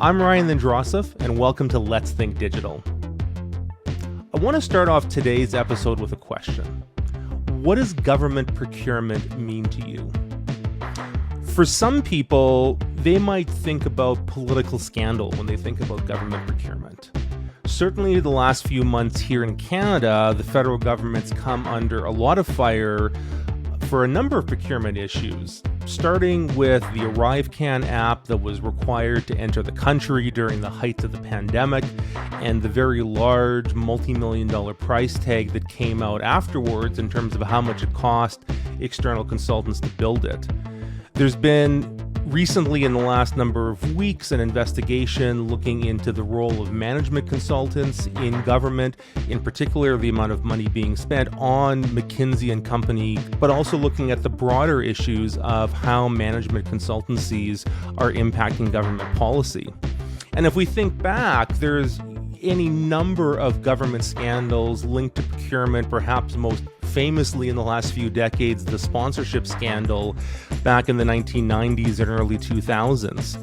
I'm Ryan Lindrosov, and welcome to Let's Think Digital. I want to start off today's episode with a question. What does government procurement mean to you? For some people, they might think about political scandal when they think about government procurement. Certainly the last few months here in Canada, the federal government's come under a lot of fire for a number of procurement issues, starting with the ArriveCan app that was required to enter the country during the height of the pandemic, and the very large multi-million-dollar price tag that came out afterwards in terms of how much it cost external consultants to build it. There's been recently, in the last number of weeks, an investigation looking into the role of management consultants in government, in particular the amount of money being spent on McKinsey and Company, but also looking at the broader issues of how management consultancies are impacting government policy. And if we think back, there's any number of government scandals linked to procurement, perhaps most famously in the last few decades, the sponsorship scandal back in the 1990s and early 2000s.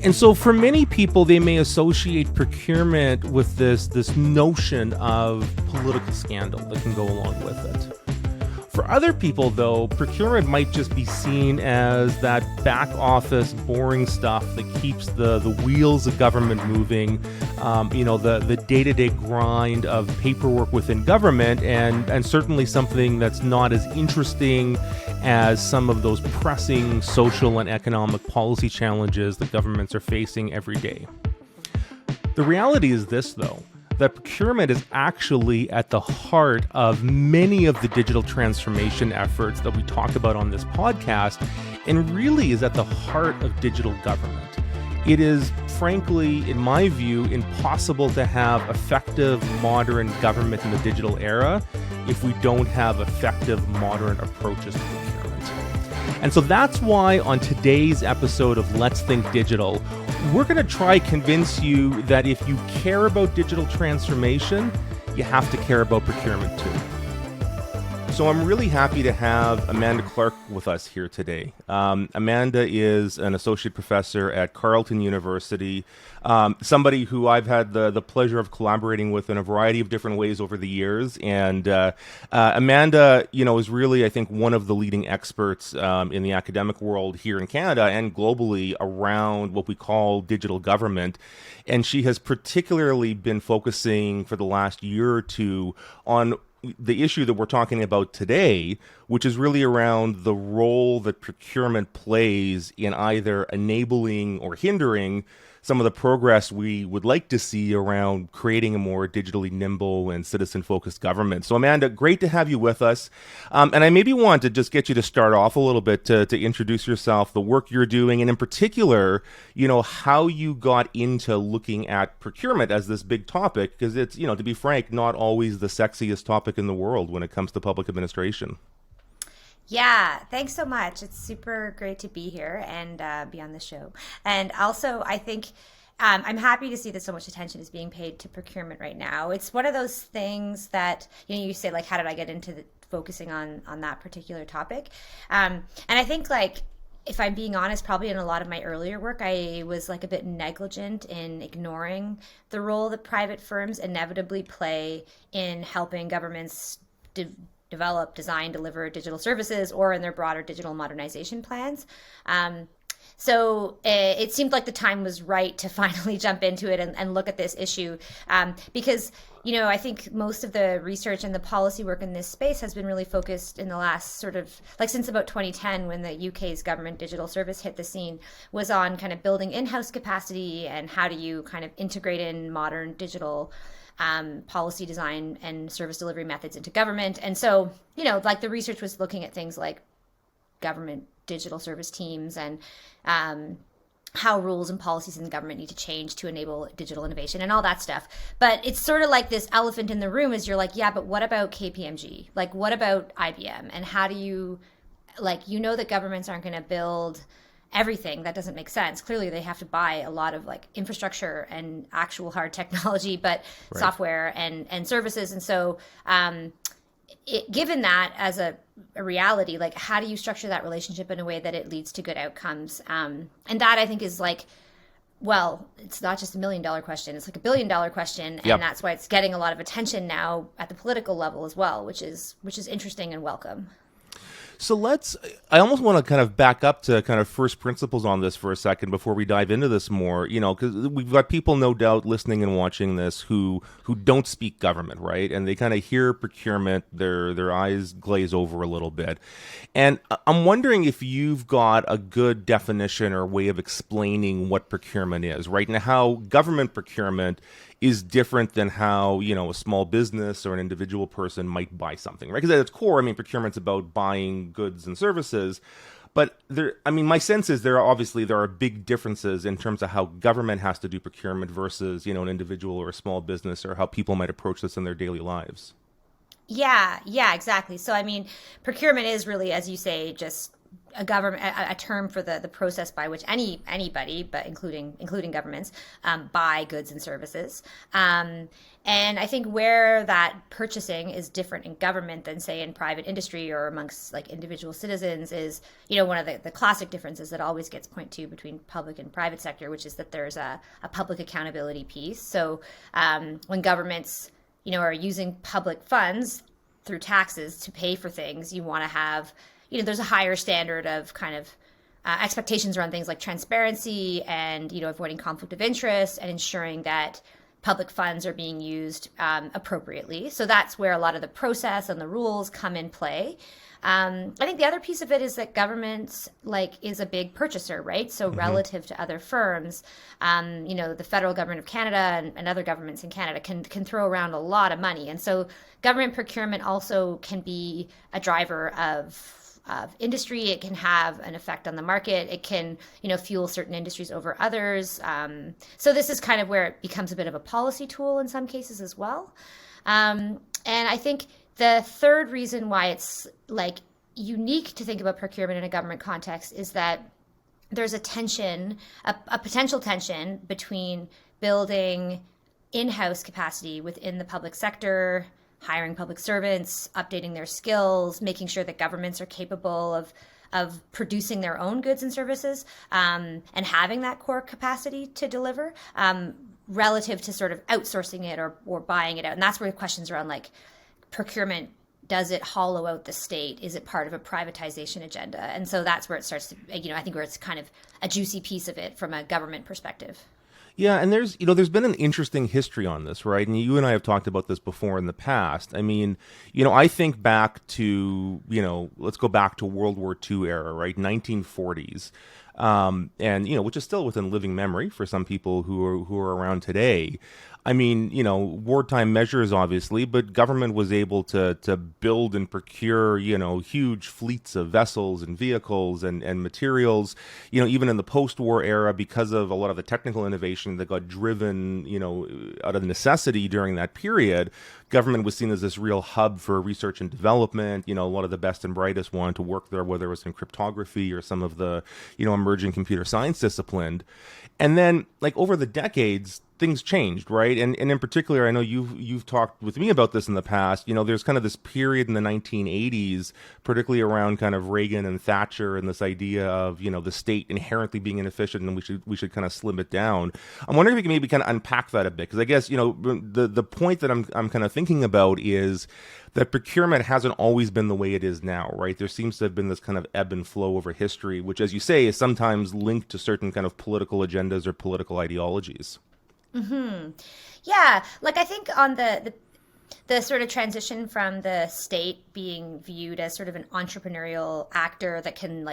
And so for many people, they may associate procurement with this notion of political scandal that can go along with it. For other people, though, procurement might just be seen as that back office boring stuff that keeps the wheels of government moving, the day-to-day grind of paperwork within government, and certainly something that's not as interesting as some of those pressing social and economic policy challenges that governments are facing every day. The reality is this, though, that procurement is actually at the heart of many of the digital transformation efforts that we talk about on this podcast, and really is at the heart of digital government. It is, frankly, in my view, impossible to have effective modern government in the digital era if we don't have effective modern approaches to procurement. And so that's why on today's episode of Let's Think Digital, we're going to try convince you that if you care about digital transformation, you have to care about procurement too. So I'm really happy to have Amanda Clark with us here today. Amanda is an associate professor at Carleton University, somebody who I've had the pleasure of collaborating with in a variety of different ways over the years. And Amanda, is really, I think, one of the leading experts in the academic world here in Canada and globally around what we call digital government. And she has particularly been focusing for the last year or two on the issue that we're talking about today, which is really around the role that procurement plays in either enabling or hindering some of the progress we would like to see around creating a more digitally nimble and citizen-focused government. So, Amanda, great to have you with us. And I maybe want to just get you to start off a little bit to introduce yourself, the work you're doing, and in particular, how you got into looking at procurement as this big topic, because it's, to be frank, not always the sexiest topic in the world when it comes to public administration. Yeah, thanks so much. It's super great to be here and be on the show. And also, I think I'm happy to see that so much attention is being paid to procurement right now. It's one of those things that, you say, like, how did I get into focusing on that particular topic? And I think, if I'm being honest, probably in a lot of my earlier work, I was a bit negligent in ignoring the role that private firms inevitably play in helping governments develop, design, deliver digital services, or in their broader digital modernization plans. So it seemed like the time was right to finally jump into it and look at this issue because, I think most of the research and the policy work in this space has been really focused in the last since about 2010, when the UK's government digital service hit the scene, was on kind of building in-house capacity and how do you kind of integrate in modern digital policy design and service delivery methods into government. And so, the research was looking at things like government digital service teams and how rules and policies in the government need to change to enable digital innovation and all that stuff. But it's sort of like this elephant in the room is you're like, yeah, but what about KPMG? What about IBM? And how do you, that governments aren't going to build everything. That doesn't make sense. Clearly, they have to buy a lot of infrastructure and actual hard technology, but right. Software and services. And so given that as a reality, how do you structure that relationship in a way that it leads to good outcomes? And that, I think, is Well, it's not just $1 million question, it's like $1 billion question, and Yep. that's why it's getting a lot of attention now at the political level as well, which is interesting and welcome. So I almost want to kind of back up to kind of first principles on this for a second before we dive into this more, because we've got people no doubt listening and watching this who don't speak government, right? And they kind of hear procurement, their eyes glaze over a little bit. And I'm wondering if you've got a good definition or way of explaining what procurement is, right? And how government procurement is different than how, a small business or an individual person might buy something, right? Because at its core, I mean, procurement's about buying goods and services. But my sense is there are big differences in terms of how government has to do procurement versus, an individual or a small business, or how people might approach this in their daily lives. Yeah, exactly. So I mean, procurement is really, as you say, just a term for the process by which anybody, but including governments, buy goods and services. And I think where that purchasing is different in government than, say, in private industry or amongst like individual citizens is, one of the classic differences that always gets pointed to between public and private sector, which is that there's a public accountability piece. So when governments are using public funds through taxes to pay for things, you want to have, there's a higher standard of kind of expectations around things like transparency and, avoiding conflict of interest and ensuring that public funds are being used appropriately. So that's where a lot of the process and the rules come in play. I think the other piece of it is that government is a big purchaser, right? So relative to other firms, the federal government of Canada and other governments in Canada can throw around a lot of money. And so government procurement also can be a driver of industry. It can have an effect on the market. It can, fuel certain industries over others. So this is kind of where it becomes a bit of a policy tool in some cases as well. And I think the third reason why it's unique to think about procurement in a government context is that there's a tension, a potential tension between building in-house capacity within the public sector, hiring public servants, updating their skills, making sure that governments are capable of producing their own goods and services, and having that core capacity to deliver, relative to sort of outsourcing it or buying it out. And that's where questions around procurement, does it hollow out the state? Is it part of a privatization agenda? And so that's where it starts to, I think where it's kind of a juicy piece of it from a government perspective. Yeah, and there's been an interesting history on this, right? And you and I have talked about this before in the past. I mean, I think back to, let's go back to World War II era, right? 1940s. And, which is still within living memory for some people who are around today. I mean, wartime measures, obviously, but government was able to build and procure, huge fleets of vessels and vehicles and materials, even in the post-war era, because of a lot of the technical innovation that got driven, out of necessity during that period. Government was seen as this real hub for research and development. A lot of the best and brightest wanted to work there, whether it was in cryptography or some of the, emerging computer science discipline. And then, over the decades, things changed, right? And in particular, I know you've talked with me about this in the past. There's kind of this period in the 1980s, particularly around kind of Reagan and Thatcher, and this idea of the state inherently being inefficient, and we should kind of slim it down. I'm wondering if you can maybe kind of unpack that a bit, because I guess the point that I'm kind of thinking about is that procurement hasn't always been the way it is now, right? There seems to have been this kind of ebb and flow over history, which, as you say, is sometimes linked to certain kind of political agendas or political ideologies. Yeah, I think on the sort of transition from the state being viewed as sort of an entrepreneurial actor that can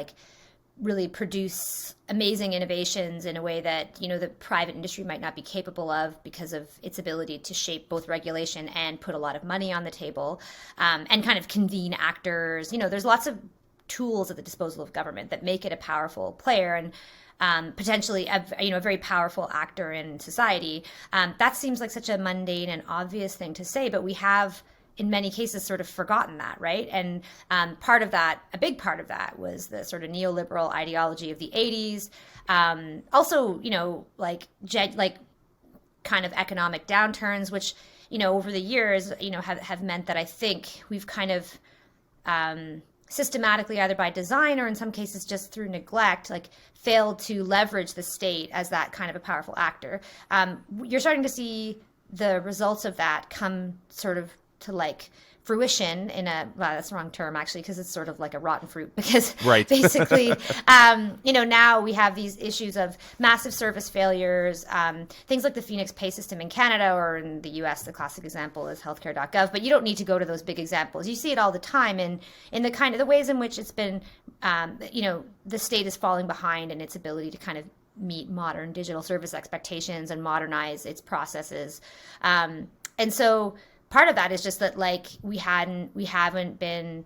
really produce amazing innovations in a way that the private industry might not be capable of because of its ability to shape both regulation and put a lot of money on the table, and kind of convene actors. There's lots of tools at the disposal of government that make it a powerful player and potentially a very powerful actor in society. That seems like such a mundane and obvious thing to say, but we have in many cases sort of forgotten that, right? And a big part of that was the sort of neoliberal ideology of the 80s. Also, kind of economic downturns, which, over the years, have meant that I think we've kind of systematically, either by design or in some cases just through neglect, like failed to leverage the state as that kind of a powerful actor. You're starting to see the results of that come sort of to like fruition in a, well, that's the wrong term actually, because it's sort of like a rotten fruit, because Right. basically, now we have these issues of massive service failures, things like the Phoenix Pay system in Canada, or in the US, the classic example is healthcare.gov, but you don't need to go to those big examples. You see it all the time in the kind of the ways in which it's been, the state is falling behind in its ability to kind of meet modern digital service expectations and modernize its processes. And so part of that is just that, like, we haven't been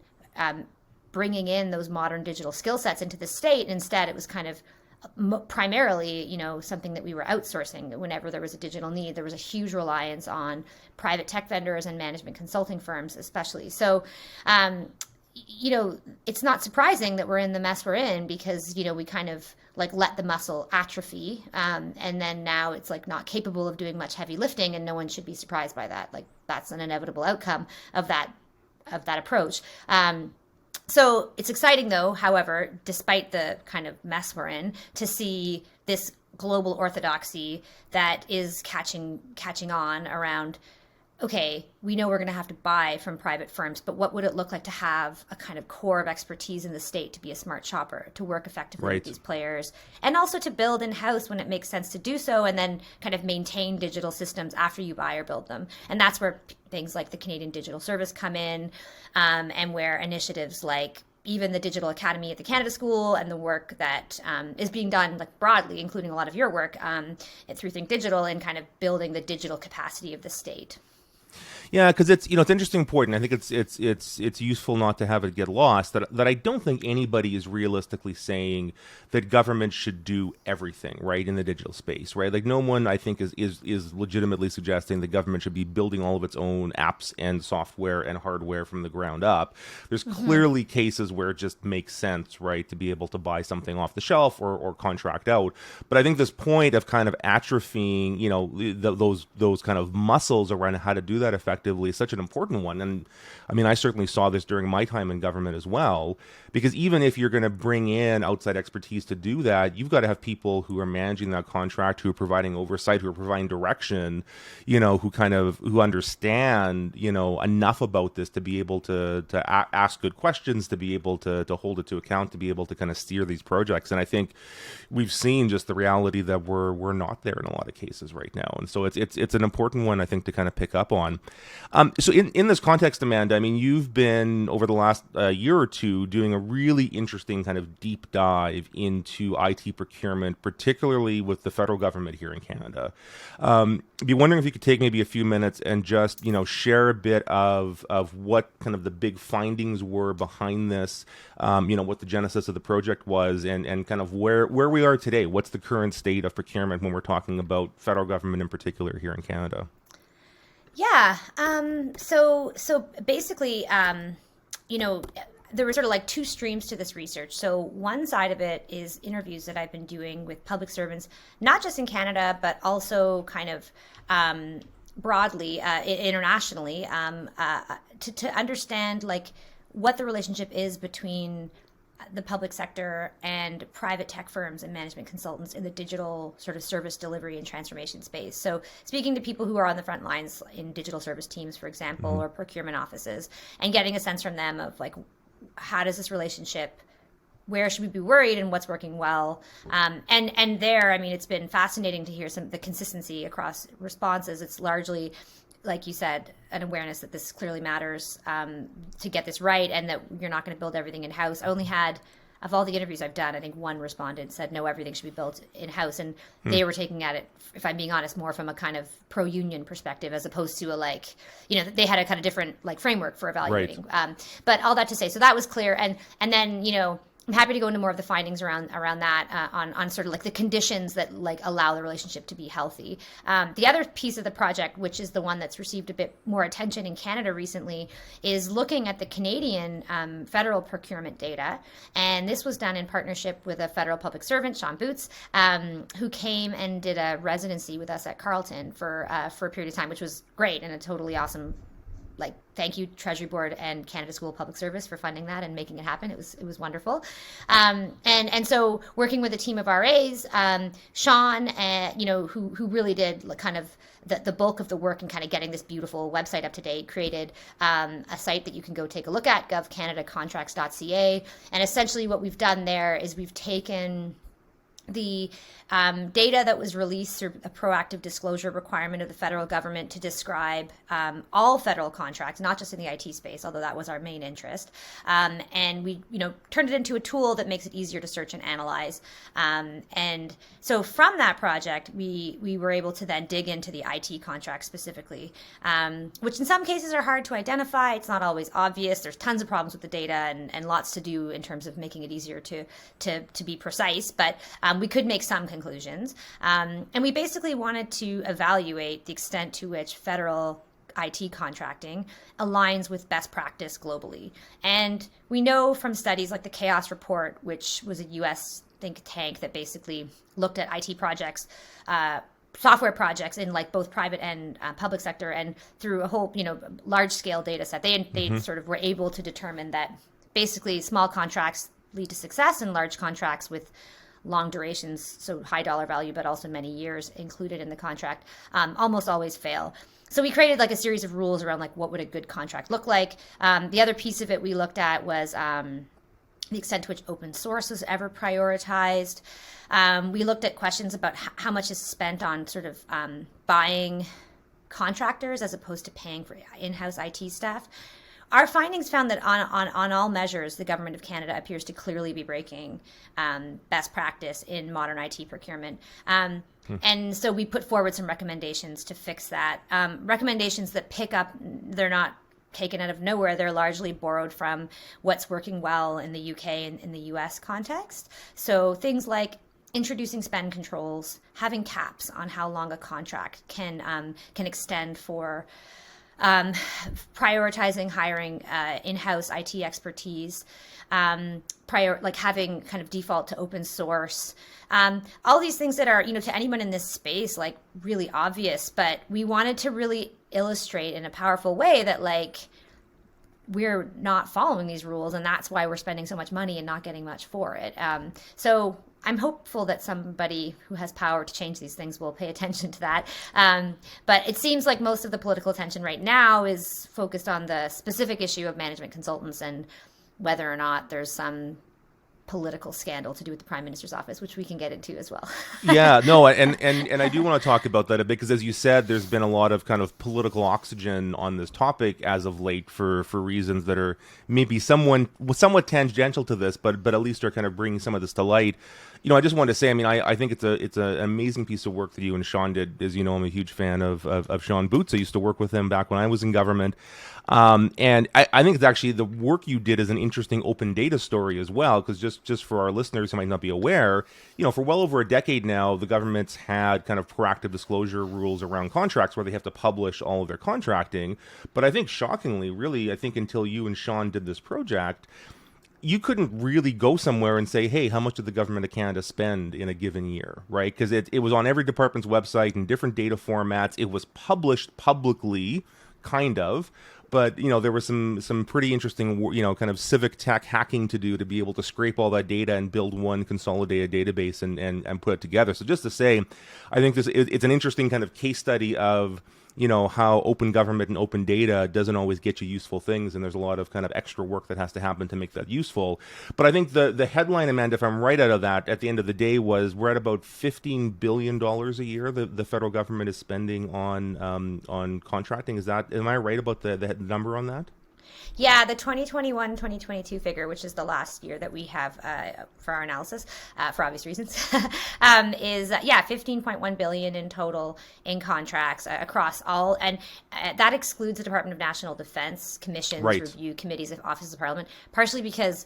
bringing in those modern digital skill sets into the state. Instead, it was kind of primarily, something that we were outsourcing. Whenever there was a digital need, there was a huge reliance on private tech vendors and management consulting firms, especially. So, it's not surprising that we're in the mess we're in, because, we kind of like let the muscle atrophy. And then now it's like not capable of doing much heavy lifting, and no one should be surprised by that. Like, that's an inevitable outcome of that approach. So it's exciting though, however, despite the kind of mess we're in, to see this global orthodoxy that is catching on around, okay, we know we're going to have to buy from private firms, but what would it look like to have a kind of core of expertise in the state to be a smart shopper, to work effectively with these players, and also to build in-house when it makes sense to do so, and then kind of maintain digital systems after you buy or build them. And that's where things like the Canadian Digital Service come in, and where initiatives like even the Digital Academy at the Canada School and the work that is being done like broadly, including a lot of your work through Think Digital, in kind of building the digital capacity of the state. Yeah, because it's it's an interesting point, and I think it's useful not to have it get lost that I don't think anybody is realistically saying that government should do everything right in the digital space, right? Like, no one, I think, is legitimately suggesting the government should be building all of its own apps and software and hardware from the ground up. There's clearly cases where it just makes sense, right, to be able to buy something off the shelf or contract out. But I think this point of kind of atrophying, those kind of muscles around how to do that effectively is such an important one. And I mean, I certainly saw this during my time in government as well, because even if you're going to bring in outside expertise to do that, you've got to have people who are managing that contract, who are providing oversight, who are providing direction, who understand, enough about this to be able to ask good questions, to be able to hold it to account, to be able to kind of steer these projects. And I think we've seen just the reality that we're not there in a lot of cases right now. And so it's an important one, I think, to kind of pick up on. So in this context, Amanda, I mean, you've been over the last year or two doing a really interesting kind of deep dive into IT procurement, particularly with the federal government here in Canada. Be wondering if you could take maybe a few minutes and just, share a bit of what kind of the big findings were behind this, what the genesis of the project was, and kind of where we are today. What's the current state of procurement when we're talking about federal government in particular here in Canada? Yeah. So basically, there were sort of like two streams to this research. So one side of it is interviews that I've been doing with public servants, not just in Canada, but also kind of broadly, internationally, to understand like what the relationship is between the public sector and private tech firms and management consultants in the digital sort of service delivery and transformation space. So speaking to people who are on the front lines in digital service teams, for example, or procurement offices, and getting a sense from them of like, how does this relationship, where should we be worried and what's working well? And there, I mean, it's been fascinating to hear the consistency across responses. It's largely, like you said, an awareness that this clearly matters to get this right, and that you're not going to build everything in-house. I only had, of all the interviews I've done, I think one respondent said, no, everything should be built in-house. And they were taking at it, if I'm being honest, more from a kind of pro-union perspective, as opposed to they had a kind of different like framework for evaluating. Right. But all that to say, so that was clear. And then, I'm happy to go into more of the findings around that on sort of like the conditions that like allow the relationship to be healthy. The other piece of the project, which is the one that's received a bit more attention in Canada recently, is looking at the Canadian federal procurement data. And this was done in partnership with a federal public servant, Sean Boots, who came and did a residency with us at Carleton for a period of time, which was great and a totally awesome like thank you Treasury Board and Canada School of Public Service for funding that and making it happen. It was wonderful. And so working with a team of RAs, Sean, who really did kind of the bulk of the work in kind of getting this beautiful website up to date, created a site that you can go take a look at, govcanadacontracts.ca. And essentially what we've done there is we've taken the data that was released through a proactive disclosure requirement of the federal government to describe all federal contracts, not just in the IT space, although that was our main interest. And we, turned it into a tool that makes it easier to search and analyze. And so from that project, we were able to then dig into the IT contracts specifically, which in some cases are hard to identify. It's not always obvious. There's tons of problems with the data and lots to do in terms of making it easier to be precise. But we could make some conclusions. And we basically wanted to evaluate the extent to which federal IT contracting aligns with best practice globally. And we know from studies like the Chaos Report, which was a US think tank that basically looked at IT projects, software projects in like both private and public sector, and through a whole, large scale data set, they sort of were able to determine that basically small contracts lead to success and large contracts with long durations, so high dollar value, but also many years included in the contract, almost always fail. So we created like a series of rules around like what would a good contract look like. The other piece of it we looked at was the extent to which open source was ever prioritized. We looked at questions about how much is spent on sort of buying contractors as opposed to paying for in-house IT staff. Our findings found that on all measures, the Government of Canada appears to clearly be breaking best practice in modern IT procurement. And so we put forward some recommendations to fix that. Recommendations that pick up, they're not taken out of nowhere. They're largely borrowed from what's working well in the UK and in the US context. So things like introducing spend controls, having caps on how long a contract can extend for, prioritizing hiring in-house IT expertise, like having kind of default to open source, all these things that are, to anyone in this space, like really obvious, but we wanted to really illustrate in a powerful way that like we're not following these rules, and that's why we're spending so much money and not getting much for it. So I'm hopeful that somebody who has power to change these things will pay attention to that. But it seems like most of the political attention right now is focused on the specific issue of management consultants and whether or not there's some political scandal to do with the Prime Minister's office, which we can get into as well. Yeah, no, and I do want to talk about that a bit, because as you said, there's been a lot of kind of political oxygen on this topic as of late for reasons that are maybe somewhat tangential to this, but at least are kind of bringing some of this to light. I just wanted to say, I think it's an amazing piece of work that you and Sean did. As you know, I'm a huge fan of Sean Boots. I used to work with him back when I was in government. And I think it's actually the work you did is an interesting open data story as well, because just for our listeners who might not be aware, for well over a decade now, the government's had kind of proactive disclosure rules around contracts where they have to publish all of their contracting. But I think shockingly, really, I think until you and Sean did this project, you couldn't really go somewhere and say, hey, how much did the government of Canada spend in a given year, right? Because it was on every department's website in different data formats. It was published publicly, kind of. But, there was some pretty interesting, kind of civic tech hacking to do to be able to scrape all that data and build one consolidated database and put it together. So just to say, I think it's an interesting kind of case study of, how open government and open data doesn't always get you useful things, and there's a lot of kind of extra work that has to happen to make that useful. But I think the headline, Amanda, if I'm right out of that, at the end of the day was we're at about $15 billion a year the federal government is spending on contracting. Am I right about the number on that? Yeah, the 2021-2022 figure, which is the last year that we have for our analysis, for obvious reasons, is 15.1 billion in total in contracts across all, and that excludes the Department of National Defense commissions, right, review committees of offices of Parliament, partially because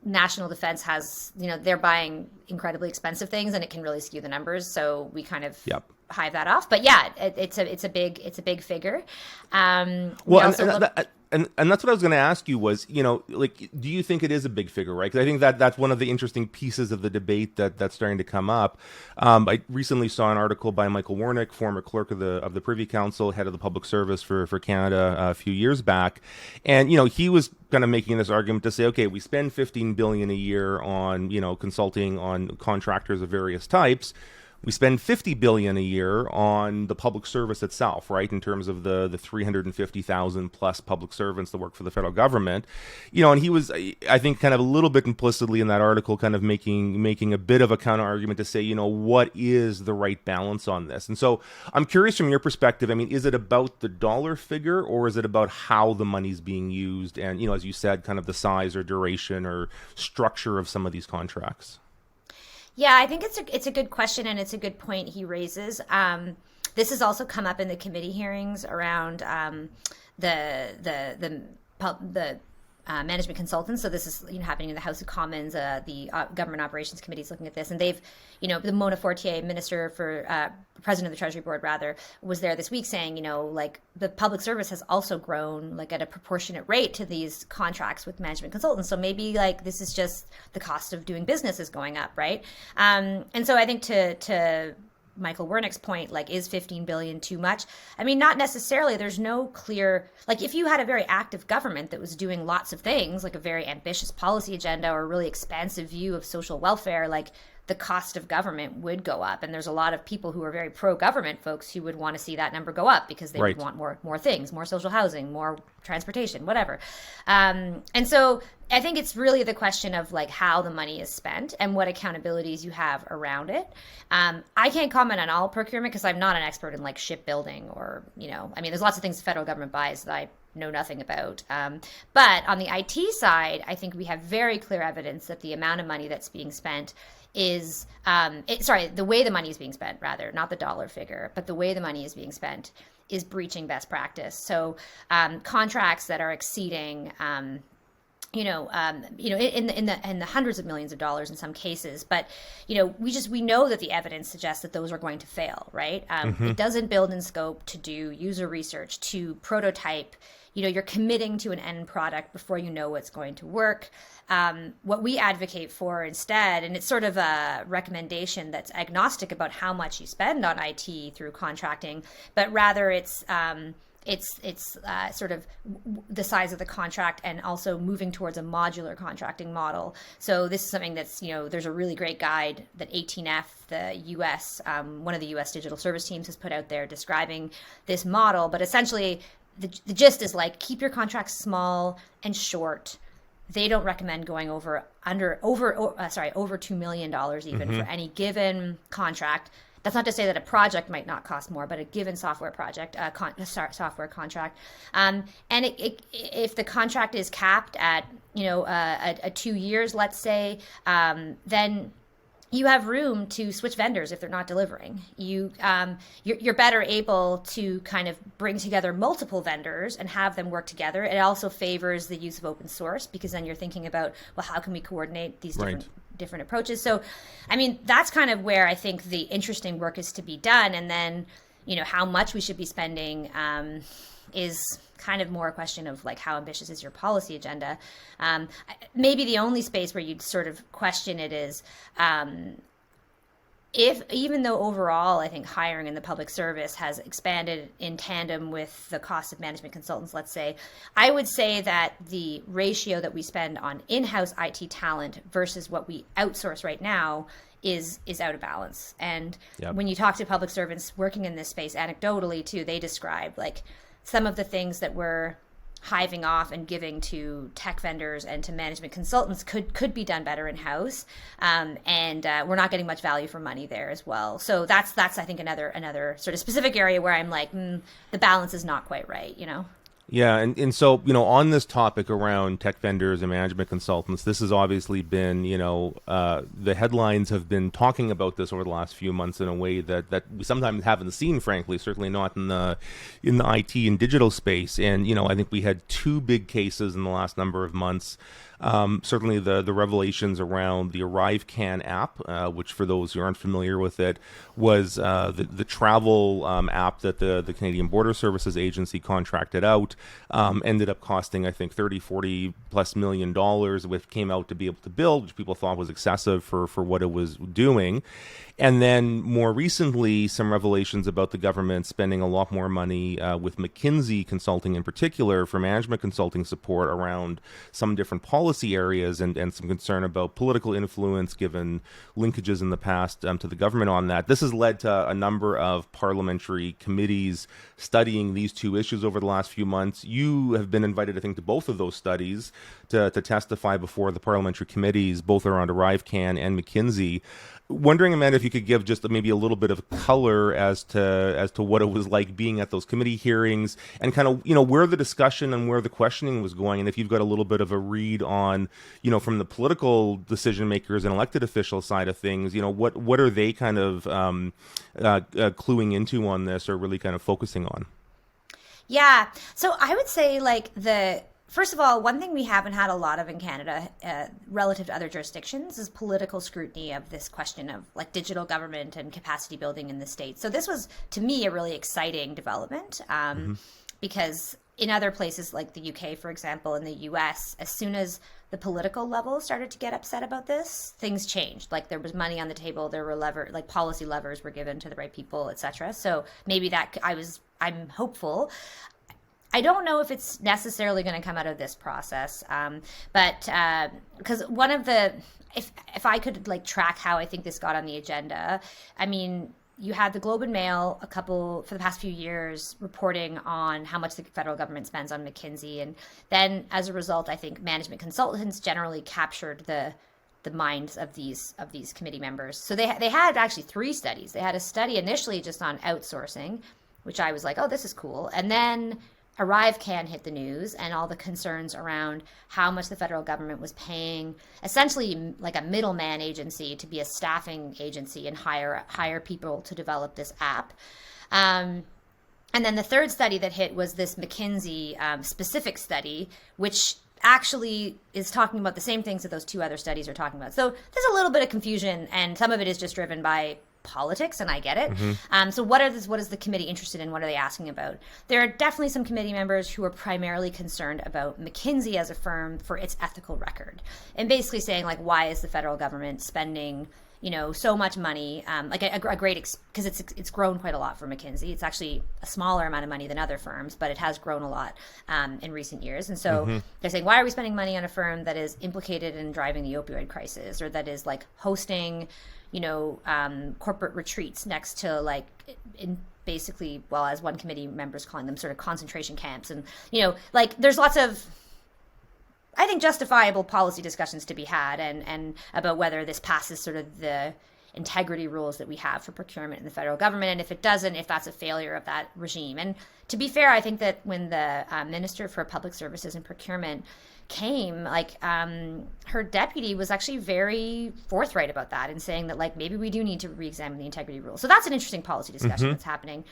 National Defense has, they're buying incredibly expensive things, and it can really skew the numbers. So we kind of hive that off. But yeah, it's a big figure. and that's what I was going to ask you was, like, do you think it is a big figure, right? Because I think that's one of the interesting pieces of the debate that's starting to come up. I recently saw an article by Michael Warnick, former clerk of the Privy Council, head of the Public Service for Canada a few years back, and he was kind of making this argument to say, okay, we spend $15 billion a year on consulting on contractors of various types. We spend $50 billion a year on the public service itself, right? In terms of the 350,000 plus public servants that work for the federal government, and he was, I think, kind of a little bit implicitly in that article, kind of making a bit of a counter argument to say, what is the right balance on this? And so I'm curious from your perspective. I mean, is it about the dollar figure, or is it about how the money's being used, and as you said, kind of the size or duration or structure of some of these contracts? Yeah, I think it's a good question, and it's a good point he raises. This has also come up in the committee hearings around the management consultants. So this is happening in the House of Commons. The Government Operations Committee is looking at this, and they've, the Mona Fortier, Minister for President of the Treasury Board, rather, was there this week saying, like the public service has also grown like at a proportionate rate to these contracts with management consultants. So maybe like this is just the cost of doing business is going up, right? And so I think to Michael Wernick's point, like, is 15 billion too much? I mean, not necessarily. There's no clear, like, if you had a very active government that was doing lots of things, like a very ambitious policy agenda or a really expansive view of social welfare, like, the cost of government would go up. And there's a lot of people who are very pro-government folks who would want to see that number go up because they right. would want more things, more social housing, more transportation, whatever. And so I think it's really the question of like how the money is spent and what accountabilities you have around it. I can't comment on all procurement because I'm not an expert in like shipbuilding or, I mean, there's lots of things the federal government buys that I know nothing about. But on the IT side, I think we have very clear evidence that the amount of money that's being spent is, the way the money is being spent, rather, not the dollar figure, but the way the money is being spent is breaching best practice. So contracts that are exceeding, in the hundreds of millions of dollars in some cases, but we know that the evidence suggests that those are going to fail, right? It doesn't build in scope to do user research, to prototype. You're committing to an end product before you know what's going to work. What we advocate for instead, and it's sort of a recommendation that's agnostic about how much you spend on IT through contracting, but rather it's sort of the size of the contract and also moving towards a modular contracting model. So this is something that's, there's a really great guide that 18F, the US, one of the US digital service teams has put out there describing this model. But essentially the gist is like, keep your contracts small and short. They don't recommend going over $2 million even for any given contract. That's not to say that a project might not cost more, but a given software project, software contract, and if the contract is capped at a 2 years, let's say, then you have room to switch vendors if they're not delivering. You're better able to kind of bring together multiple vendors and have them work together. It also favors the use of open source because then you're thinking about, well, how can we coordinate these different approaches? So, I mean, that's kind of where I think the interesting work is to be done. And then, how much we should be spending is kind of more a question of like, how ambitious is your policy agenda? Maybe the only space where you'd sort of question it is even though overall I think hiring in the public service has expanded in tandem with the cost of management consultants, let's say, I would say that the ratio that we spend on in-house IT talent versus what we outsource right now is out of balance. And when you talk to public servants working in this space, anecdotally too, they describe like some of the things that we're hiving off and giving to tech vendors and to management consultants could be done better in-house, and we're not getting much value for money there as well. So that's I think another sort of specific area where I'm like, the balance is not quite right, Yeah, and so, on this topic around tech vendors and management consultants, this has obviously been, the headlines have been talking about this over the last few months in a way that we sometimes haven't seen, frankly, certainly not in the IT and digital space. And, I think we had two big cases in the last number of months. Certainly the revelations around the ArriveCan app, which for those who aren't familiar with it, was the travel app that the Canadian Border Services Agency contracted out, ended up costing, I think, 30-40 plus million dollars, which came out to be able to build, which people thought was excessive for what it was doing. And then more recently, some revelations about the government spending a lot more money with McKinsey Consulting in particular for management consulting support around some different policy areas, and some concern about political influence given linkages in the past to the government on that. This has led to a number of parliamentary committees studying these two issues over the last few months. You have been invited, I think, to both of those studies to testify before the parliamentary committees, both around ArriveCan and McKinsey. Wondering, Amanda, if you could give just maybe a little bit of color as to what it was like being at those committee hearings, and kind of, where the discussion and where the questioning was going, and if you've got a little bit of a read on, from the political decision makers and elected official side of things, what are they kind of cluing into on this, or really kind of focusing on? Yeah, so I would say first of all, one thing we haven't had a lot of in Canada relative to other jurisdictions is political scrutiny of this question of digital government and capacity building in the states. So this was, to me, a really exciting development because in other places like the UK, for example, in the US, as soon as the political level started to get upset about this, things changed. There was money on the table, there were policy levers were given to the right people, etc. So maybe I'm hopeful. I don't know if it's necessarily going to come out of this process, but because one of the, if I could track how I think this got on the agenda, I mean, you had the Globe and Mail for the past few years reporting on how much the federal government spends on McKinsey, and then as a result, I think management consultants generally captured the minds of these committee members. So they had actually 3 studies. They had a study initially just on outsourcing, which I was like, oh, this is cool, and then ArriveCan hit the news, and all the concerns around how much the federal government was paying essentially like a middleman agency to be a staffing agency and hire people to develop this app. And then the third study that hit was this McKinsey specific study, which actually is talking about the same things that those 2 other studies are talking about. So there's a little bit of confusion, and some of it is just driven by politics, and I get it. Mm-hmm. So what is the committee interested in? What are they asking about? There are definitely some committee members who are primarily concerned about McKinsey as a firm for its ethical record, and basically saying why is the federal government spending so much money, a great, because it's grown quite a lot for McKinsey. It's actually a smaller amount of money than other firms, but it has grown a lot in recent years. And so they're saying, why are we spending money on a firm that is implicated in driving the opioid crisis, or that is hosting corporate retreats next to basically, well, as one committee member is calling them, sort of concentration camps. And, there's lots of, I think, justifiable policy discussions to be had and about whether this passes sort of the integrity rules that we have for procurement in the federal government. And if it doesn't, if that's a failure of that regime. And to be fair, I think that when the Minister for Public Services and Procurement came, her deputy was actually very forthright about that and saying that maybe we do need to re-examine the integrity rules. So that's an interesting policy discussion that's happening.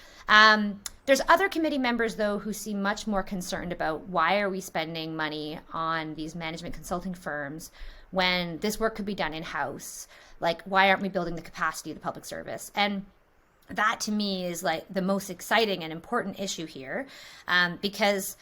There's other committee members, though, who seem much more concerned about why are we spending money on these management consulting firms when this work could be done in-house? Why aren't we building the capacity of the public service? And that, to me, is the most exciting and important issue here, because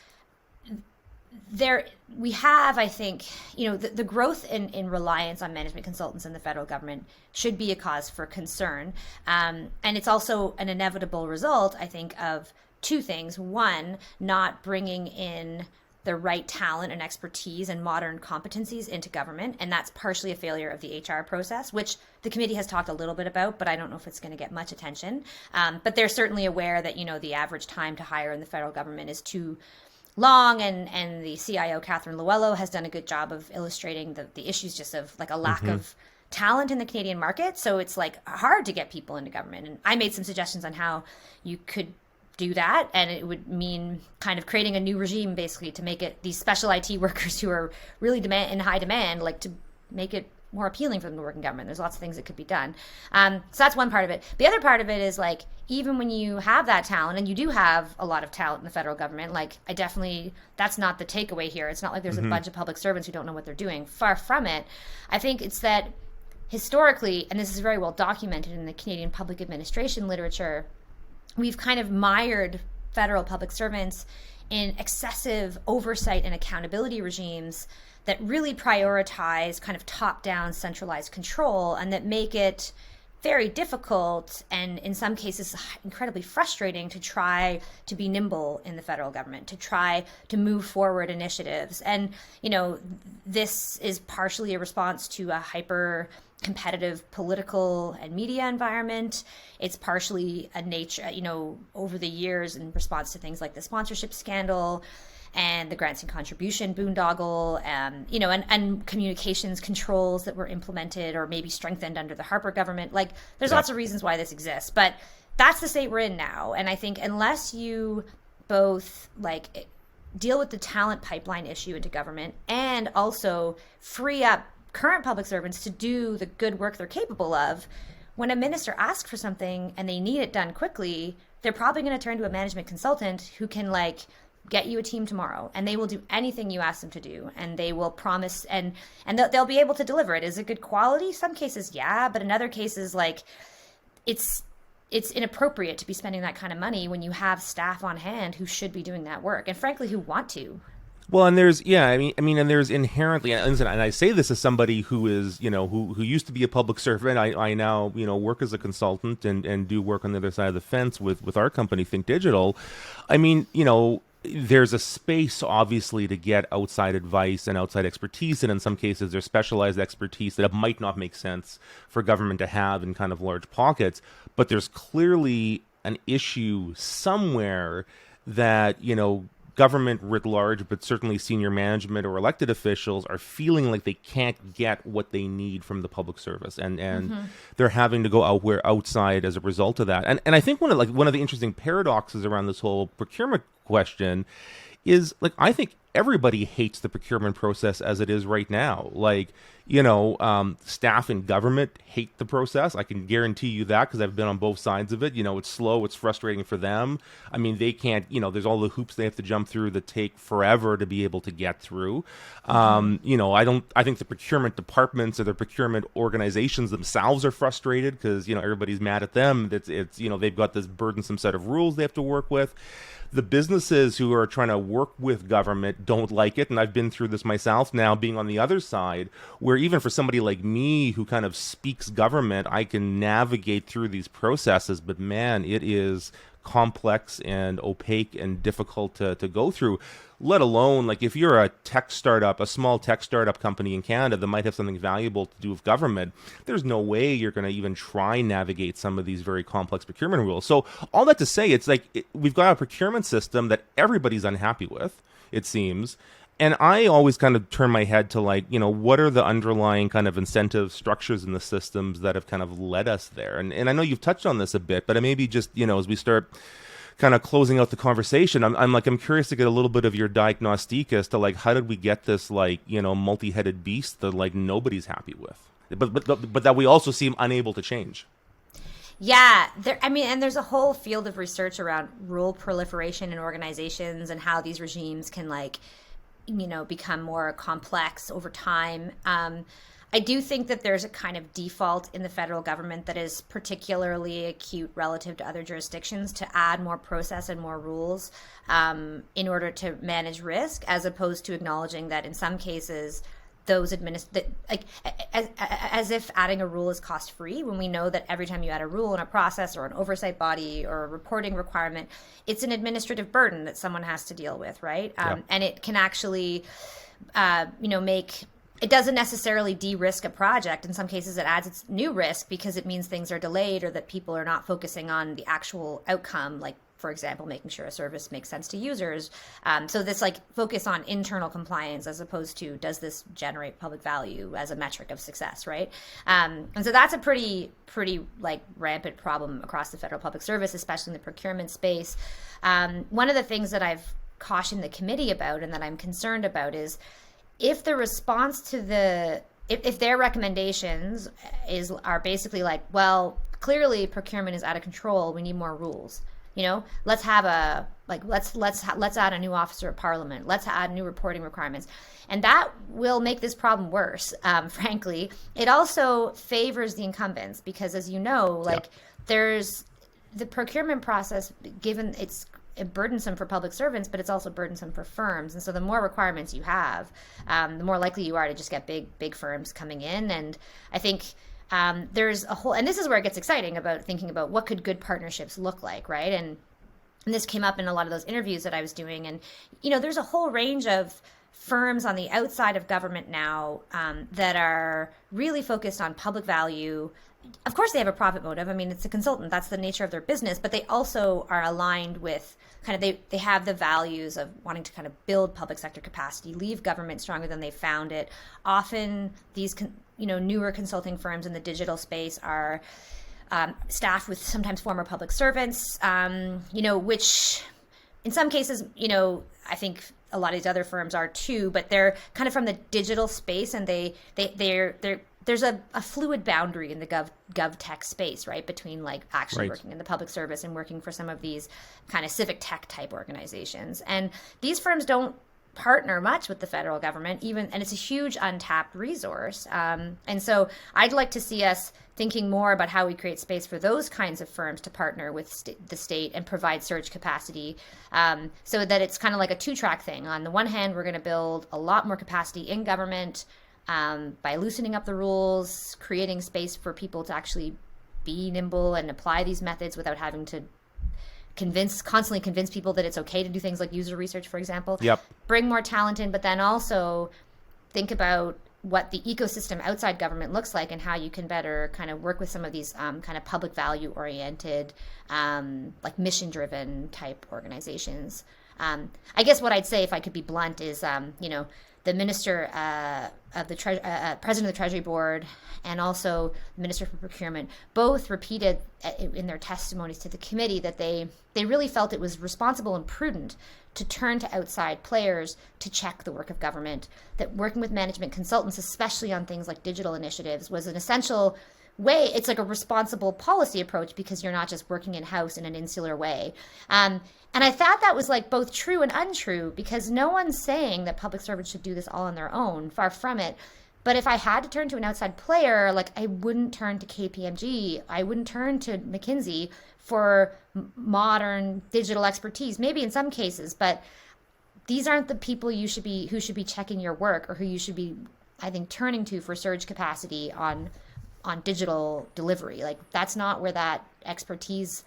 we have, I think, the growth in reliance on management consultants in the federal government should be a cause for concern. And it's also an inevitable result, I think, of 2 things. One, not bringing in the right talent and expertise and modern competencies into government. And that's partially a failure of the HR process, which the committee has talked a little bit about, but I don't know if it's going to get much attention. But they're certainly aware that, the average time to hire in the federal government is too long, and the CIO, Catherine Luello, has done a good job of illustrating the issues just of a lack of talent in the Canadian market. So it's hard to get people into government. And I made some suggestions on how you could do that, and it would mean kind of creating a new regime, basically, to make it these special IT workers who are really in high demand, to make it more appealing for them to work in government. There's lots of things that could be done. So that's one part of it. The other part of it is like, even when you have that talent, and you do have a lot of talent in the federal government, like that's not the takeaway here. It's not like there's a bunch of public servants who don't know what they're doing. Far from it. I think it's that historically, and this is very well documented in the Canadian public administration literature, we've kind of mired federal public servants in excessive oversight and accountability regimes that really prioritize kind of top-down centralized control, and that make it very difficult and in some cases incredibly frustrating to try to be nimble in the federal government, to try to move forward initiatives. And, this is partially a response to a hyper competitive political and media environment. It's partially a nature, over the years in response to things like the sponsorship scandal and the grants and contribution boondoggle, and communications controls that were implemented or maybe strengthened under the Harper government. Like, there's lots of reasons why this exists, but that's the state we're in now. And I think unless you both deal with the talent pipeline issue into government and also free up current public servants to do the good work they're capable of, when a minister asks for something and they need it done quickly, they're probably going to turn to a management consultant who can get you a team tomorrow, and they will do anything you ask them to do, and they will promise, and they'll be able to deliver it. Is it good quality? Some cases, yeah, but in other cases, it's inappropriate to be spending that kind of money when you have staff on hand who should be doing that work, and frankly, who want to. Well, and there's, and there's inherently, and I say this as somebody who is, who used to be a public servant. I now, work as a consultant and do work on the other side of the fence with our company, Think Digital. There's a space, obviously, to get outside advice and outside expertise, and in some cases, there's specialized expertise that it might not make sense for government to have in kind of large pockets. But there's clearly an issue somewhere that, government writ large, but certainly senior management or elected officials are feeling like they can't get what they need from the public service, and they're having to go outside as a result of that. And I think one of the interesting paradoxes around this whole procurement question is, I think everybody hates the procurement process as it is right now. Staff in government hate the process. I can guarantee you that because I've been on both sides of it. It's slow. It's frustrating for them. I mean, they can't, there's all the hoops they have to jump through that take forever to be able to get through. I think the procurement departments or the procurement organizations themselves are frustrated because, everybody's mad at them. It's they've got this burdensome set of rules they have to work with. The businesses who are trying to work with government don't like it, and I've been through this myself now, being on the other side, where even for somebody like me who kind of speaks government, I can navigate through these processes, but man, it is complex and opaque and difficult to go through, let alone if you're a small tech startup company in Canada that might have something valuable to do with government, there's no way you're going to even try navigate some of these very complex procurement rules. So all that to say, it's we've got a procurement system that everybody's unhappy with, it seems. And I always kind of turn my head to what are the underlying kind of incentive structures in the systems that have kind of led us there? And I know you've touched on this a bit, but maybe just, as we start kind of closing out the conversation, I'm curious to get a little bit of your diagnostic as to how did we get this multi-headed beast that nobody's happy with, but that we also seem unable to change. Yeah, and there's a whole field of research around rule proliferation in organizations and how these regimes can become more complex over time. I do think that there's a kind of default in the federal government that is particularly acute relative to other jurisdictions to add more process and more rules in order to manage risk, as opposed to acknowledging that in some cases those as if adding a rule is cost free, when we know that every time you add a rule in a process or an oversight body or a reporting requirement, it's an administrative burden that someone has to deal with, right? And it can actually it doesn't necessarily de-risk a project. In some cases it adds its new risk because it means things are delayed or that people are not focusing on the actual outcome, for example, making sure a service makes sense to users. So this focus on internal compliance as opposed to does this generate public value as a metric of success, right? And so that's a pretty rampant problem across the federal public service, especially in the procurement space. One of the things that I've cautioned the committee about and that I'm concerned about is if the response to the if their recommendations are basically like, well, clearly procurement is out of control, we need more rules. Let's have let's add a new officer of parliament. Let's add new reporting requirements, and that will make this problem worse. Frankly, it also favors the incumbents because, as you know, there's the procurement process. Given it's burdensome for public servants, but it's also burdensome for firms, and so the more requirements you have, the more likely you are to just get big firms coming in. And I think. There's a whole, and this is where it gets exciting about thinking about what could good partnerships look like, right? And this came up in a lot of those interviews that I was doing. And, there's a whole range of firms on the outside of government now that are really focused on public value. Of course, they have a profit motive. I mean, it's a consultant. That's the nature of their business. But they also are aligned with they have the values of wanting to kind of build public sector capacity, leave government stronger than they found it. Often these newer consulting firms in the digital space are staffed with sometimes former public servants, which in some cases, I think a lot of these other firms are too, but they're kind of from the digital space, and there's a fluid boundary in the gov tech space, right, between actually working in the public service and working for some of these kind of civic tech type organizations. And these firms don't partner much with the federal government, and it's a huge untapped resource. And so I'd like to see us thinking more about how we create space for those kinds of firms to partner with the state and provide surge capacity, so that it's kind of like a two-track thing. On the one hand, we're going to build a lot more capacity in government by loosening up the rules, creating space for people to actually be nimble and apply these methods without having to constantly convince people that it's okay to do things like user research, for example. Yep. Bring more talent in, but then also think about what the ecosystem outside government looks like and how you can better kind of work with some of these kind of public value oriented, mission driven type organizations. I guess what I'd say, if I could be blunt, is the minister of the president of the Treasury Board and also the Minister for Procurement both repeated in their testimonies to the committee that they really felt it was responsible and prudent to turn to outside players to check the work of government, that working with management consultants, especially on things like digital initiatives, was an essential way. It's like a responsible policy approach because you're not just working in-house in an insular way. And I thought that was both true and untrue, because no one's saying that public servants should do this all on their own, far from it. But if I had to turn to an outside player, I wouldn't turn to KPMG, I wouldn't turn to McKinsey for modern digital expertise, maybe in some cases, but these aren't the people who should be checking your work, or who you should be, I think, turning to for surge capacity on digital delivery. That's not where that expertise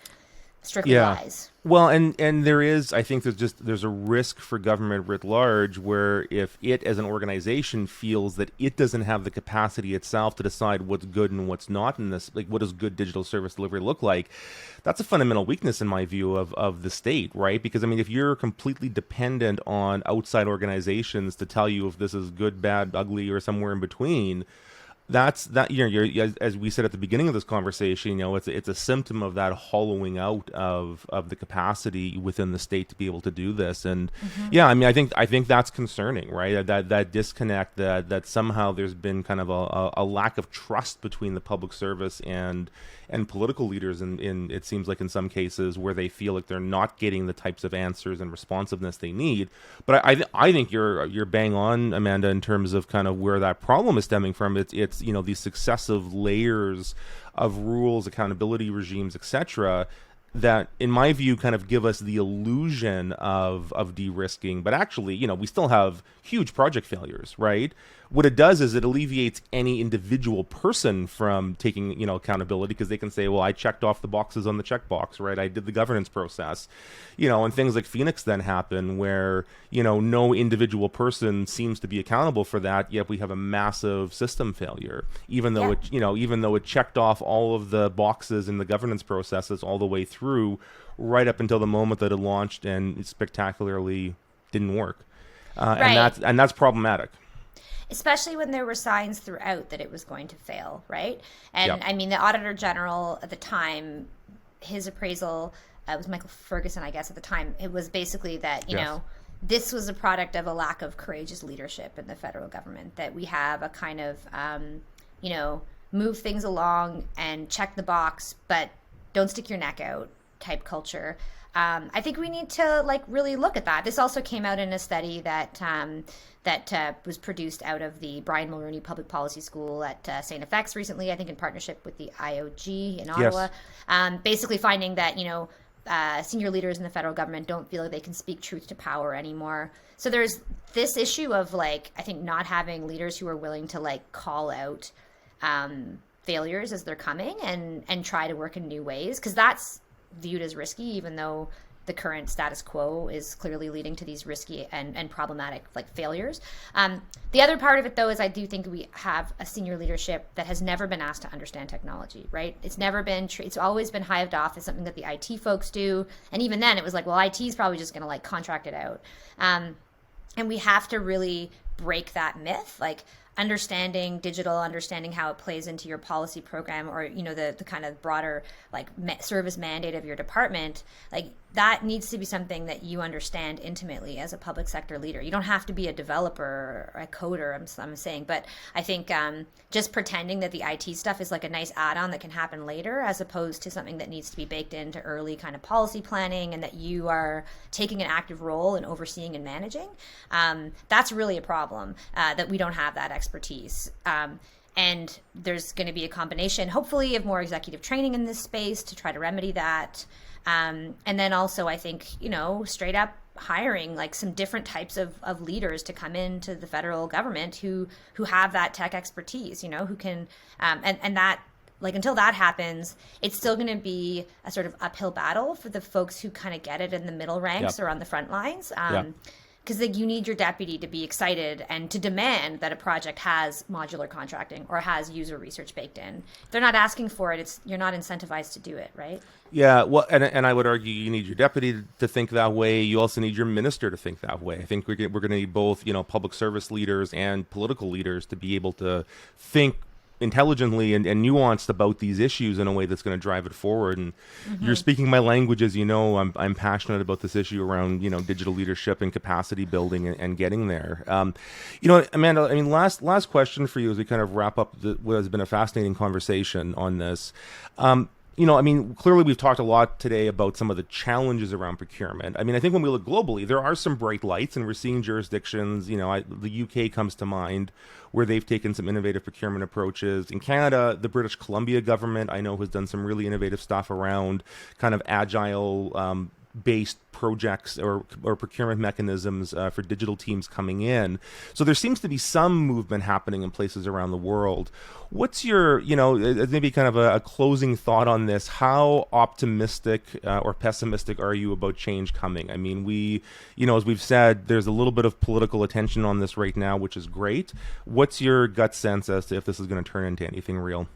strictly lies. Well, and there is, I think there's a risk for government writ large, where if it as an organization feels that it doesn't have the capacity itself to decide what's good and what's not in this, what does good digital service delivery look like, that's a fundamental weakness in my view of the state, right? Because if you're completely dependent on outside organizations to tell you if this is good, bad, ugly, or somewhere in between, you're, as we said at the beginning of this conversation, it's a symptom of that hollowing out of the capacity within the state to be able to do this. And I think that's concerning, right? That disconnect, that somehow there's been kind of a lack of trust between the public service and political leaders, in it seems like in some cases, where they feel like they're not getting the types of answers and responsiveness they need. But I think you're bang on, Amanda, in terms of kind of where that problem is stemming from. It's these successive layers of rules, accountability regimes, etc., that, in my view, kind of give us the illusion of de-risking, but actually, we still have huge project failures, right? What it does is it alleviates any individual person from taking, accountability, because they can say, well, I checked off the boxes on the checkbox, right? I did the governance process, and things like Phoenix then happen where, no individual person seems to be accountable for that, yet we have a massive system failure, even though it checked off all of the boxes in the governance processes all the way through, right up until the moment that it launched and it spectacularly didn't work. Right. And that's problematic. Especially when there were signs throughout that it was going to fail, right? And the Auditor General at the time, his appraisal was Michael Ferguson, I guess, at the time. It was basically that, this was a product of a lack of courageous leadership in the federal government, that we have a kind of, move things along and check the box, but don't stick your neck out type culture. I think we need to really look at that. This also came out in a study that was produced out of the Brian Mulroney Public Policy School at St. FX recently, I think in partnership with the IOG in Ottawa. Yes. Basically finding that, senior leaders in the federal government don't feel like they can speak truth to power anymore. So there's this issue of I think not having leaders who are willing to call out failures as they're coming and try to work in new ways, because that's viewed as risky, even though the current status quo is clearly leading to these risky and problematic failures. The other part of it, though, is I do think we have a senior leadership that has never been asked to understand technology, right? It's never been, it's always been hived off as something that the IT folks do. And even then it was IT is probably just going to contract it out. And we have to really break that myth, understanding digital, understanding how it plays into your policy program, or the kind of broader service mandate of your department. That needs to be something that you understand intimately as a public sector leader. You don't have to be a developer or a coder, I'm saying, but I think just pretending that the IT stuff is a nice add-on that can happen later, as opposed to something that needs to be baked into early kind of policy planning, and that you are taking an active role in overseeing and managing. That's really a problem, that we don't have that expertise. And there's going to be a combination, hopefully, of more executive training in this space to try to remedy that. And then also, I think, straight up hiring some different types of leaders to come into the federal government who have that tech expertise, who can, and that, until that happens, it's still going to be a sort of uphill battle for the folks who kind of get it in the middle ranks. Yep. Or on the front lines. Because you need your deputy to be excited and to demand that a project has modular contracting or has user research baked in. If they're not asking for it, you're not incentivized to do it, right? Yeah, well, and I would argue you need your deputy to think that way. You also need your minister to think that way. I think we're going to need both, public service leaders and political leaders to be able to think intelligently and nuanced about these issues in a way that's going to drive it forward. And you're speaking my language, as you know. I'm passionate about this issue around digital leadership and capacity building and getting there. Amanda, I mean, last question for you as we kind of wrap up what has been a fascinating conversation on this. Clearly we've talked a lot today about some of the challenges around procurement. I mean, I think when we look globally, there are some bright lights, and we're seeing jurisdictions, the UK comes to mind, where they've taken some innovative procurement approaches. In Canada, the British Columbia government, I know, has done some really innovative stuff around kind of agile based projects or procurement mechanisms for digital teams coming in. So there seems to be some movement happening in places around the world. What's your, maybe kind of a closing thought on this? How optimistic or pessimistic are you about change coming? I mean, we, as we've said, there's a little bit of political attention on this right now, which is great. What's your gut sense as to if this is going to turn into anything real?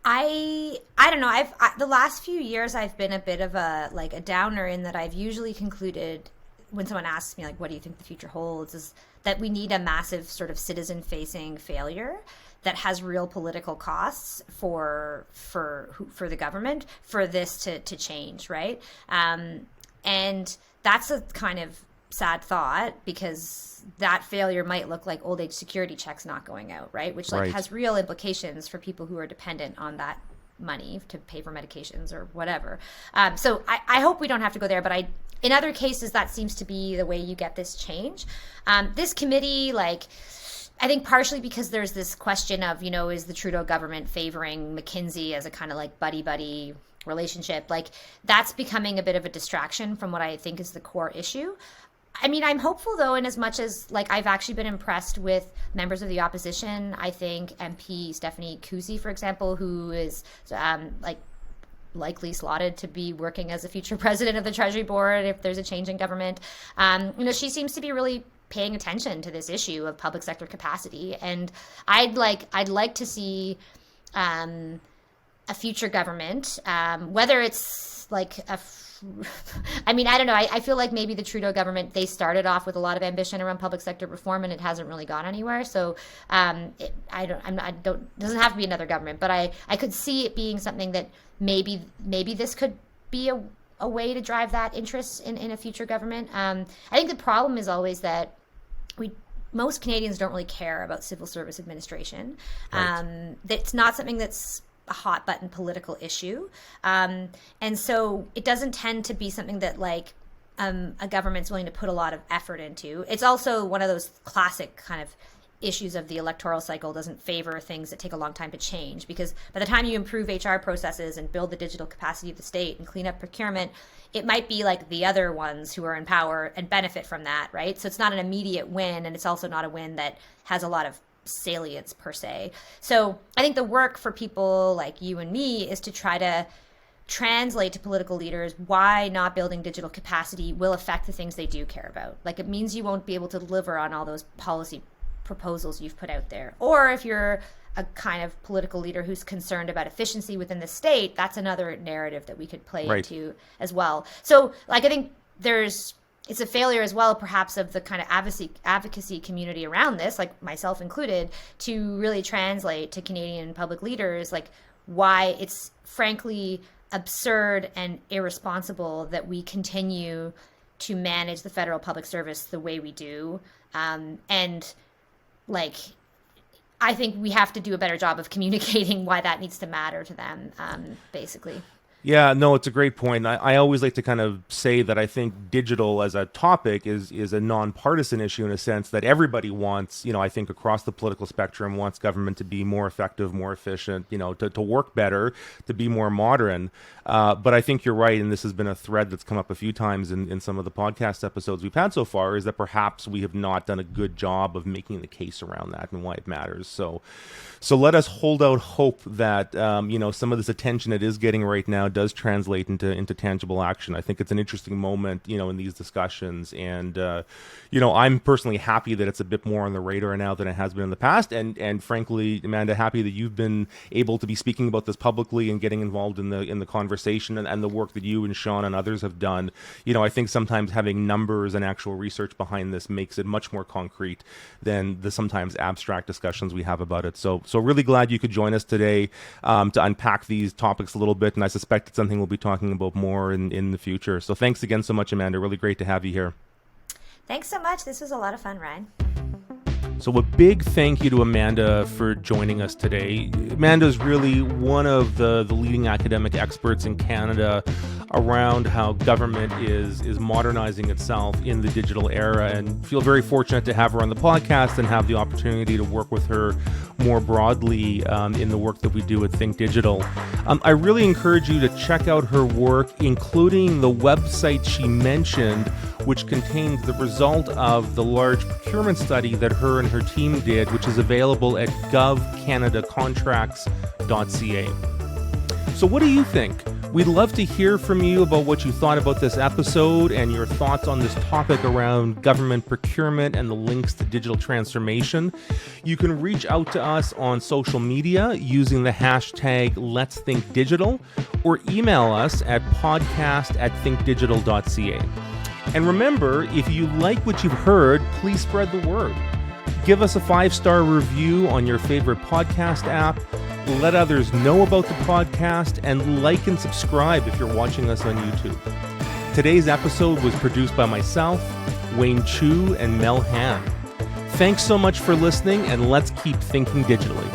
I don't know. The last few years I've been a bit of a downer, in that I've usually concluded when someone asks me what do you think the future holds, is that we need a massive sort of citizen facing failure that has real political costs for the government for this to change, right? And that's a kind of sad thought, because that failure might look like old age security checks not going out, right? Which has real implications for people who are dependent on that money to pay for medications or whatever. So I hope we don't have to go there, but in other cases, that seems to be the way you get this change. This committee, I think partially because there's this question of, is the Trudeau government favoring McKinsey as a kind of buddy-buddy relationship? That's becoming a bit of a distraction from what I think is the core issue. I mean, I'm hopeful, though, in as much as, I've actually been impressed with members of the opposition. I think MP Stephanie Kusi, for example, who is, likely slotted to be working as a future president of the Treasury Board if there's a change in government. She seems to be really paying attention to this issue of public sector capacity. And I'd like to see a future government, whether it's I don't know. I feel like maybe the Trudeau government, they started off with a lot of ambition around public sector reform, and it hasn't really gone anywhere. So it doesn't have to be another government, but I could see it being something that maybe this could be a way to drive that interest in a future government. I think the problem is always that most Canadians don't really care about civil service administration. Right. That's not something that's a hot button political issue. And so it doesn't tend to be something that a government's willing to put a lot of effort into. It's also one of those classic kind of issues of the electoral cycle, doesn't favor things that take a long time to change, because by the time you improve HR processes and build the digital capacity of the state and clean up procurement, it might be like the other ones who are in power and benefit from that, right? So it's not an immediate win, and it's also not a win that has a lot of salience per se. So I think the work for people like you and me is to try to translate to political leaders why not building digital capacity will affect the things they do care about. Like, it means you won't be able to deliver on all those policy proposals you've put out there. Or if you're a kind of political leader who's concerned about efficiency within the state, that's another narrative that we could play into as well. So I think it's a failure as well, perhaps, of the kind of advocacy community around this, like myself included, to really translate to Canadian public leaders why it's frankly absurd and irresponsible that we continue to manage the federal public service the way we do. I think we have to do a better job of communicating why that needs to matter to them, basically. Yeah, no, it's a great point. I always like to kind of say that I think digital as a topic is a nonpartisan issue, in a sense that everybody wants, I think across the political spectrum, wants government to be more effective, more efficient, to work better, to be more modern. But I think you're right, and this has been a thread that's come up a few times in some of the podcast episodes we've had so far, is that perhaps we have not done a good job of making the case around that and why it matters. So let us hold out hope that, some of this attention it is getting right now does translate into tangible action. I think it's an interesting moment, in these discussions. And, I'm personally happy that it's a bit more on the radar now than it has been in the past. And frankly, Amanda, happy that you've been able to be speaking about this publicly and getting involved in the conversation and the work that you and Sean and others have done. I think sometimes having numbers and actual research behind this makes it much more concrete than the sometimes abstract discussions we have about it. So really glad you could join us today to unpack these topics a little bit. And I suspect it's something we'll be talking about more in the future. So thanks again so much, Amanda. Really great to have you here. Thanks so much. This was a lot of fun, Ryan. So a big thank you to Amanda for joining us today. Amanda is really one of the leading academic experts in Canada around how government is modernizing itself in the digital era, and feel very fortunate to have her on the podcast and have the opportunity to work with her more broadly in the work that we do at Think Digital. I really encourage you to check out her work, including the website she mentioned, which contains the result of the large procurement study that her and her team did, which is available at govcanadacontracts.ca. So what do you think? We'd love to hear from you about what you thought about this episode and your thoughts on this topic around government procurement and the links to digital transformation. You can reach out to us on social media using the hashtag Let's Think Digital, or email us at podcast@thinkdigital.ca. And remember, if you like what you've heard, please spread the word. Give us a 5-star review on your favorite podcast app. Let others know about the podcast, and like and subscribe if you're watching us on YouTube. Today's episode was produced by myself, Wayne Chu, and Mel Han. Thanks so much for listening, and let's keep thinking digitally.